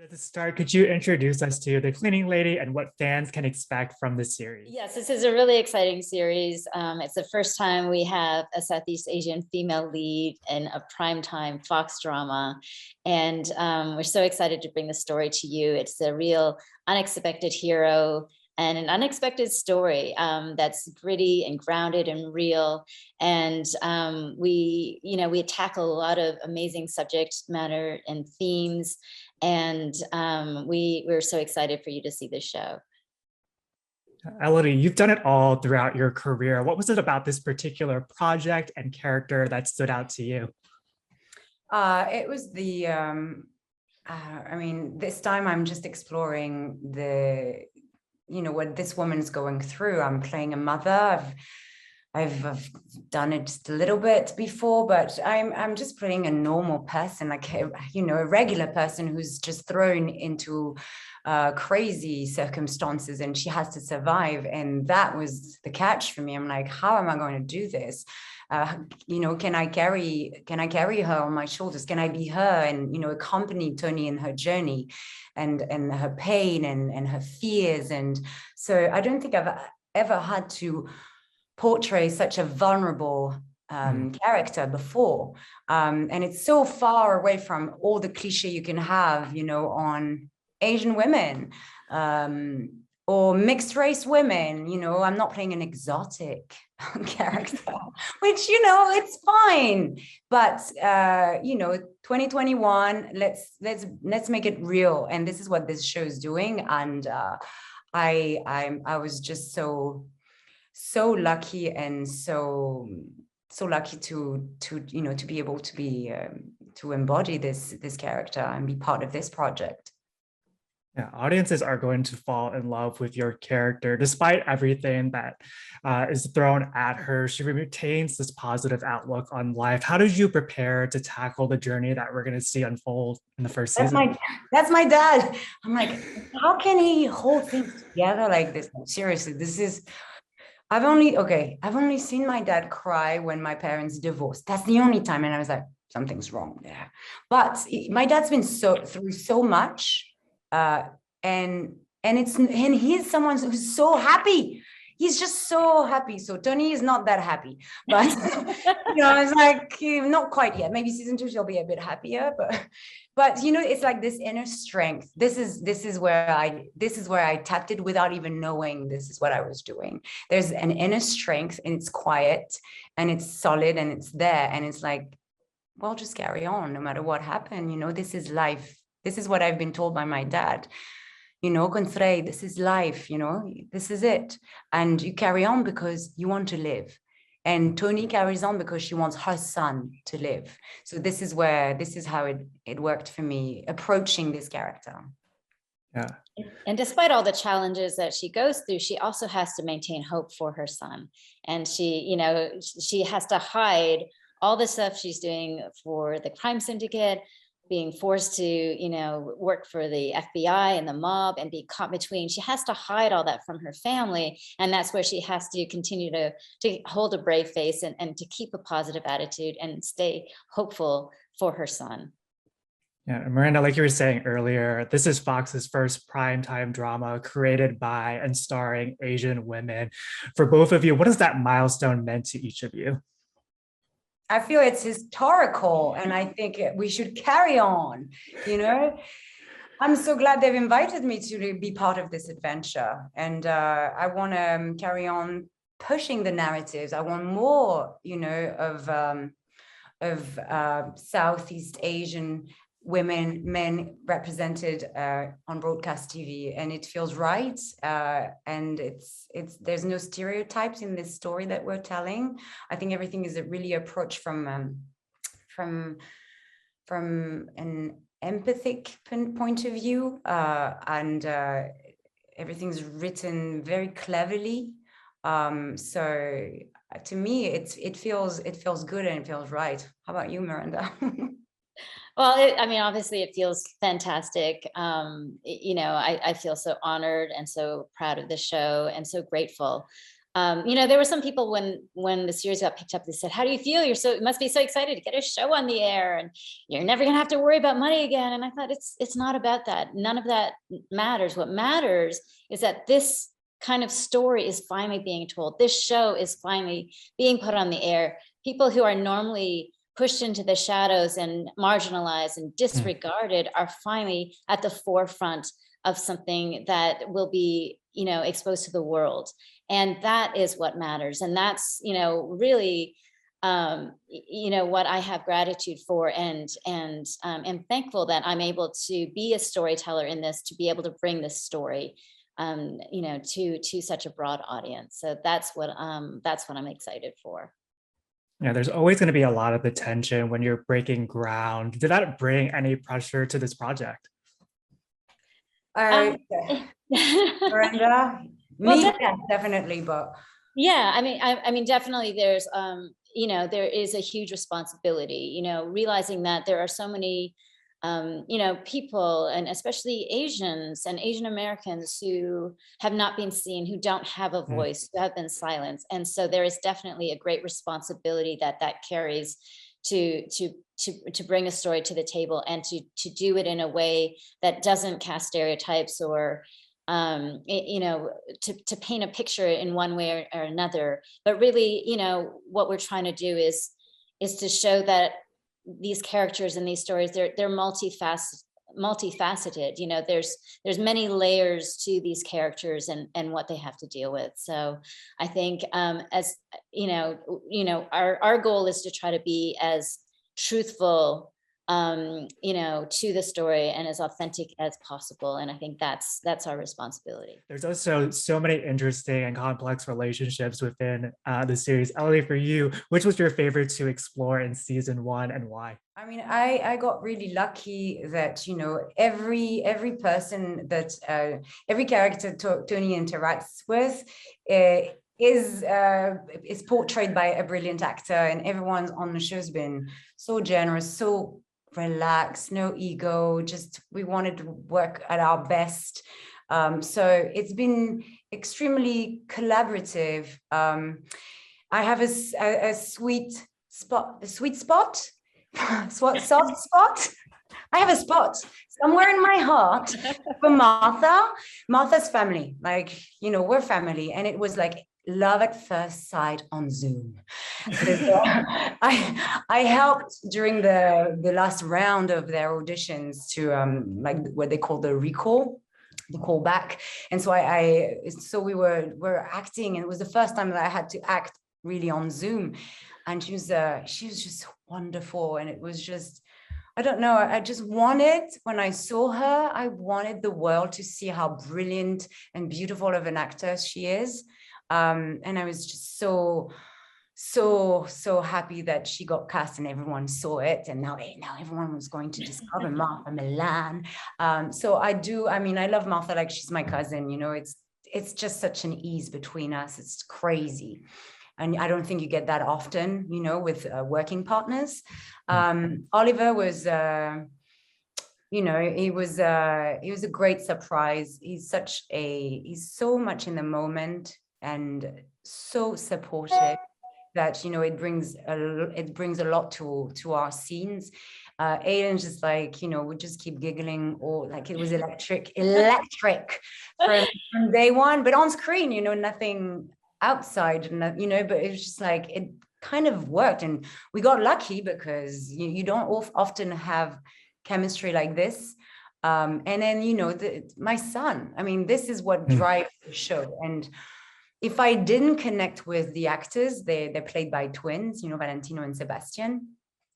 At the start, could you introduce us to the cleaning lady and what fans can expect from the series? Yes, this is a really exciting series. It's the first time we have a Southeast Asian female lead in a primetime Fox drama. And we're so excited to bring the story to you. It's a real unexpected hero and an unexpected story that's gritty and grounded and real. And we tackle a lot of amazing subject matter and themes. And we're so excited for you to see this show. Elodie, you've done it all throughout your career. What was it about this particular project and character that stood out to you? It was this time I'm just exploring what this woman's going through. I'm playing a mother. I've done it just a little bit before, but I'm just playing a normal person, like a regular person who's just thrown into crazy circumstances, and she has to survive. And that was the catch for me. I'm like, how am I going to do this? Can I carry her on my shoulders? Can I be her and accompany Tony in her journey and her pain and her fears? And so I don't think I've ever had to portray such a vulnerable character before, and it's so far away from all the cliche you can have on Asian women or mixed race women. I'm not playing an exotic character, which it's fine, but 2021, let's make it real. And this is what this show is doing. And I was just so lucky, and so lucky to be able to embody this character and be part of this project. Yeah, audiences are going to fall in love with your character. Despite everything that is thrown at her, she retains this positive outlook on life. How did you prepare to tackle the journey that we're going to see unfold in the first season? That's my dad. I'm like, how can he hold things together like this? Seriously, I've only seen my dad cry when my parents divorced. That's the only time. And I was like, something's wrong there. But my dad's been through so much. And he's someone who's so happy. He's just so happy. So Tony is not that happy, but it's like not quite yet. Maybe season 2 she'll be a bit happier, but it's like this inner strength. This is where I tapped it without even knowing this is what I was doing. There's an inner strength, and it's quiet and it's solid and it's there, and it's like, well, just carry on no matter what happened. This is life. This is what I've been told by my dad. Contrai, this is life, this is it. And you carry on because you want to live. And Tony carries on because she wants her son to live. So this is how it worked for me, approaching this character. Yeah. And despite all the challenges that she goes through, she also has to maintain hope for her son. And she has to hide all the stuff she's doing for the crime syndicate, being forced to, work for the FBI and the mob and be caught between. She has to hide all that from her family. And that's where she has to continue to hold a brave face and to keep a positive attitude and stay hopeful for her son. Yeah, Miranda, like you were saying earlier, this is Fox's first primetime drama created by and starring Asian women. For both of you, what has that milestone meant to each of you? I feel it's historical, and I think we should carry on. I'm so glad they've invited me to be part of this adventure, and I want to carry on pushing the narratives. I want more, of Southeast Asian women, men represented on broadcast TV, and it feels right. And there's no stereotypes in this story that we're telling. I think everything is really approached from an empathic point of view, and everything's written very cleverly. So to me, it feels good and it feels right. How about you, Miranda? Well, obviously it feels fantastic. I feel so honored and so proud of the show and so grateful. there were some people when the series got picked up, they said, how do you feel? You must be so excited to get a show on the air and you're never gonna have to worry about money again. And I thought it's not about that. None of that matters. What matters is that this kind of story is finally being told. This show is finally being put on the air. People who are normally pushed into the shadows and marginalized and disregarded are finally at the forefront of something that will be, exposed to the world. And that is what matters. And that's, really, what I have gratitude for, and am thankful that I'm able to be a storyteller in this, to be able to bring this story, to such a broad audience. So that's what I'm excited for. Yeah, there's always going to be a lot of attention when you're breaking ground. Did that bring any pressure to this project? Miranda, Well, definitely, but yeah, I mean, definitely there's, there is a huge responsibility, realizing that there are so many, people, and especially Asians and Asian Americans, who have not been seen, who don't have a voice, who have been silenced. And so there is definitely a great responsibility that carries to bring a story to the table, and to do it in a way that doesn't cast stereotypes, or to paint a picture in one way or another. But really, what we're trying to do is to show that these characters in these stories, they're multifaceted. There's many layers to these characters and what they have to deal with. So I think, as our goal is to try to be as truthful, to the story, and as authentic as possible. And I think that's our responsibility. There's also so many interesting and complex relationships within the series. Elodie, for you, which was your favorite to explore in season 1, and why? I mean, I got really lucky that, every person that, every character Tony interacts with is portrayed by a brilliant actor, and everyone on the show has been so generous, so relaxed, no ego, just we wanted to work at our best. So it's been extremely collaborative. I have a sweet spot, soft spot. I have a spot somewhere in my heart for Martha's family. Like, we're family, and it was like love at first sight on Zoom. I helped during the last round of their auditions to like what they call the callback. And so we were acting, and it was the first time that I had to act really on Zoom. And she was just wonderful. And it was just, I don't know, I just wanted, when I saw her, I wanted the world to see how brilliant and beautiful of an actress she is. And I was just so happy that she got cast and everyone saw it. And now everyone was going to discover Martha Milan. So I love Martha like she's my cousin. It's just such an ease between us. It's crazy. And I don't think you get that often, with working partners. Oliver was, he was a great surprise. He's so much in the moment and so supportive that, it brings a lot to our scenes. Aiden's just like, we just keep giggling, or like it was electric from day one, but on screen, nothing outside, but it was just like, it kind of worked. And we got lucky because you don't often have chemistry like this. And then, my son, this is what drives the show. And if I didn't connect with the actors, they're played by twins, Valentino and Sebastian.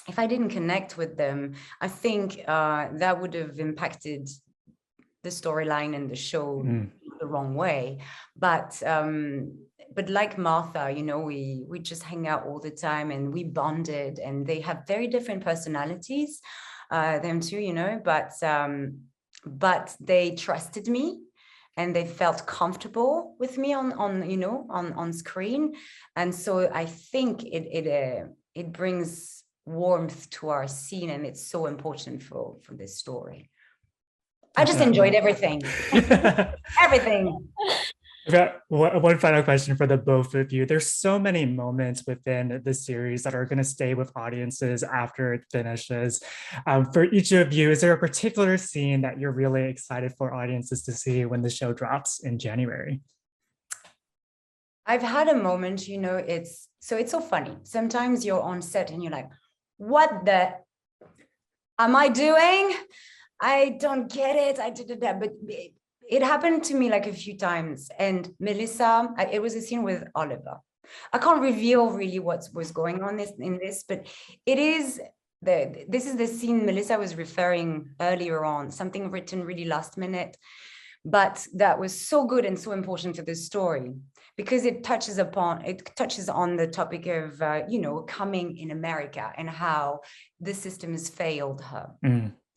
If I didn't connect with them, I think that would have impacted the storyline and the show the wrong way. But like Martha, we just hang out all the time, and we bonded, and they have very different personalities, them too, but they trusted me. And they felt comfortable with me on screen, and so I think it brings warmth to our scene, and it's so important for this story. I just enjoyed everything, everything. I've got one final question for the both of you. There's so many moments within the series that are going to stay with audiences after it finishes. For each of you, is there a particular scene that you're really excited for audiences to see when the show drops in January? I've had a moment, it's so funny. Sometimes you're on set and you're like, what the am I doing? I don't get it. I did that, but it happened to me like a few times. And Melissa, it was a scene with Oliver. I can't reveal really what was going on in this, but it is this is the scene Melissa was referring earlier on, something written really last minute, but that was so good and so important for the story because it touches on the topic of coming in America and how the system has failed her.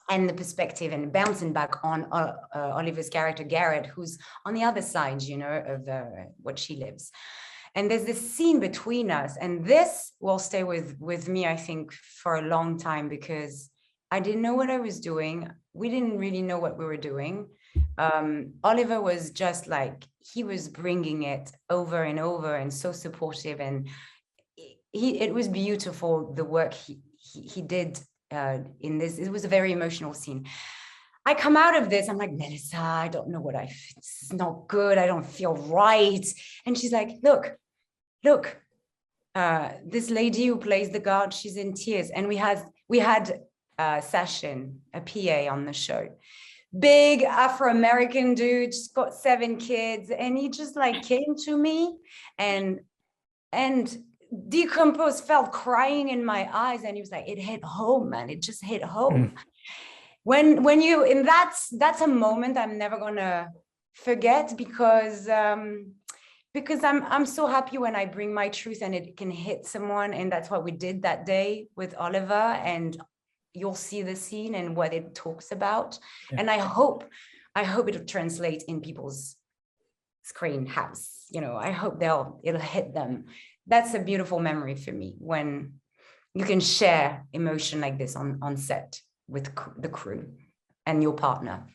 And the perspective and bouncing back on Oliver's character, Garrett, who's on the other side, of what she lives. And there's this scene between us, and this will stay with me, I think, for a long time because I didn't know what I was doing. We didn't really know what we were doing. Oliver was just like, he was bringing it over and over and so supportive. And it was beautiful, the work he did in this. It was a very emotional scene. I come out of this, I'm like, Melissa, I don't know this is not good. I don't feel right. And she's like, look, this lady who plays the guard, she's in tears. And we had Sachin, a PA on the show, big Afro-American dude, just got 7 kids. And he just like came to me and decomposed, felt crying in my eyes, and he was like, it hit home, man. It just hit home. When you, and that's a moment I'm never gonna forget because I'm so happy when I bring my truth and it can hit someone, and that's what we did that day with Oliver, and you'll see the scene and what it talks about. Yeah. And I hope it'll translate in people's screen house. I hope it'll hit them. That's a beautiful memory for me when you can share emotion like this on set with the crew and your partner.